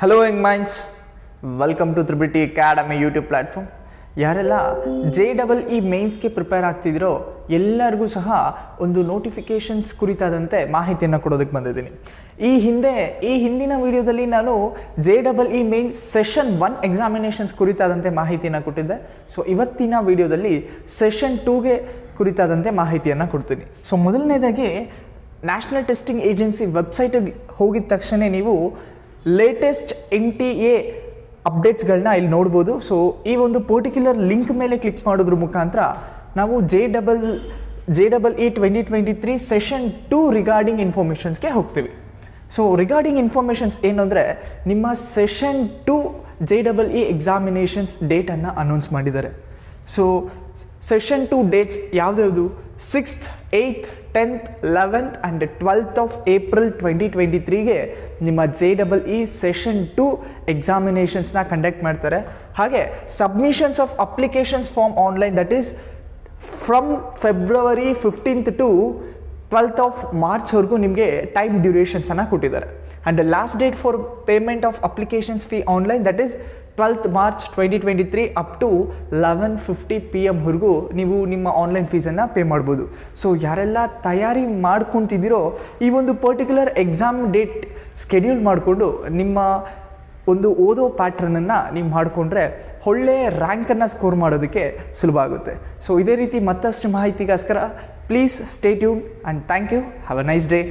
Hello young minds, welcome to triple T academy YouTube platform. ಯಾರೆಲ್ಲ JEE ಮೇನ್ಸ್ಗೆ prepare ಆಗ್ತಿದ್ರೋ ಎಲ್ಲರಿಗೂ ಸಹ ಒಂದು ನೋಟಿಫಿಕೇಷನ್ಸ್ ಕುರಿತಾದಂತೆ ಮಾಹಿತಿಯನ್ನು ಕೊಡೋದಕ್ಕೆ ಬಂದಿದ್ದೀನಿ. ಈ ಹಿಂದಿನ ವಿಡಿಯೋದಲ್ಲಿ ನಾನು JEE ಮೇನ್ಸ್ ಸೆಷನ್ 1 ಎಕ್ಸಾಮಿನೇಷನ್ಸ್ ಕುರಿತಾದಂತೆ ಮಾಹಿತಿಯನ್ನು ಕೊಟ್ಟಿದ್ದೆ. ಸೊ ಇವತ್ತಿನ ವಿಡಿಯೋದಲ್ಲಿ ಸೆಷನ್ 2ಗೆ ಕುರಿತಾದಂತೆ ಮಾಹಿತಿಯನ್ನು ಕೊಡ್ತೀನಿ. ಸೊ ಮೊದಲನೇದಾಗಿ ನ್ಯಾಷನಲ್ ಟೆಸ್ಟಿಂಗ್ ಏಜೆನ್ಸಿ ವೆಬ್ಸೈಟಿಗೆ ಹೋಗಿದ ತಕ್ಷಣ ನೀವು ಲೇಟೆಸ್ಟ್ NTA ಅಪ್ಡೇಟ್ಸ್ಗಳನ್ನ ಇಲ್ಲಿ ನೋಡ್ಬೋದು. ಸೊ ಈ ಒಂದು ಪರ್ಟಿಕ್ಯುಲರ್ ಲಿಂಕ್ ಮೇಲೆ ಕ್ಲಿಕ್ ಮಾಡೋದ್ರ ಮುಖಾಂತರ ನಾವು JEE 2023 ಸೆಷನ್ 2 ರಿಗಾರ್ಡಿಂಗ್ ಇನ್ಫಾರ್ಮೇಷನ್ಸ್ಗೆ ಹೋಗ್ತೀವಿ. ಸೊ ರಿಗಾರ್ಡಿಂಗ್ ಇನ್ಫಾರ್ಮೇಷನ್ಸ್ ಏನು ಅಂದರೆ, ನಿಮ್ಮ ಸೆಷನ್ 2 JEE ಎಕ್ಸಾಮಿನೇಷನ್ಸ್ ಡೇಟನ್ನು ಅನೌನ್ಸ್ ಮಾಡಿದ್ದಾರೆ. ಸೊ ಸೆಷನ್ 2 ಡೇಟ್ಸ್ ಯಾವ್ದು? 6th, 8th, 10th, 11th and 12th of April 2023ಗೆ ನಿಮ್ಮ JEE ಸೆಷನ್ 2 ಎಕ್ಸಾಮಿನೇಷನ್ಸ್ನ ಕಂಡಕ್ಟ್ ಮಾಡ್ತಾರೆ. ಹಾಗೆ submissions of applications form online, that is from February 15th to 12th of ಮಾರ್ಚ್ವರೆಗೂ ನಿಮಗೆ time ಡ್ಯೂರೇಷನ್ಸನ್ನು ಕೊಟ್ಟಿದ್ದಾರೆ. And last date for payment of applications fee online, that is 12th March 2023 up to 11:50 PM ವರೆಗೂ ನೀವು ನಿಮ್ಮ online ಫೀಸನ್ನು pay ಮಾಡ್ಬೋದು. So ಯಾರೆಲ್ಲ ತಯಾರಿ ಮಾಡ್ಕೊತಿದ್ದೀರೋ ಈ ಒಂದು ಪರ್ಟಿಕ್ಯುಲರ್ ಎಕ್ಸಾಮ್ ಡೇಟ್ ಸ್ಕೆಡ್ಯೂಲ್ ಮಾಡಿಕೊಂಡು ನಿಮ್ಮ ಒಂದು ಓದೋ ಪ್ಯಾಟ್ರನನ್ನು ನೀವು ಮಾಡಿಕೊಂಡ್ರೆ ಒಳ್ಳೆಯ ರ್ಯಾಂಕನ್ನು ಸ್ಕೋರ್ ಮಾಡೋದಕ್ಕೆ ಸುಲಭ ಆಗುತ್ತೆ. ಸೊ ಇದೇ ರೀತಿ ಮತ್ತಷ್ಟು ಮಾಹಿತಿಗೋಸ್ಕರ please stay tune and thank you. Have a nice day.